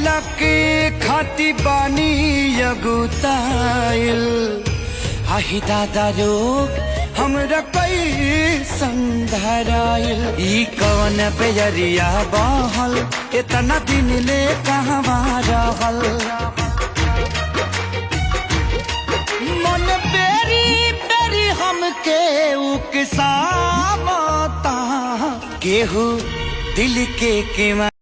कहला के खाती बानी यगुताइल आही दादा रोग हमरा कई संधराइल ई कवन बेजरिया बहल इतना दिन ले कहवा रहल मन बेरी बेरी हमके उकसावता केहू दिल के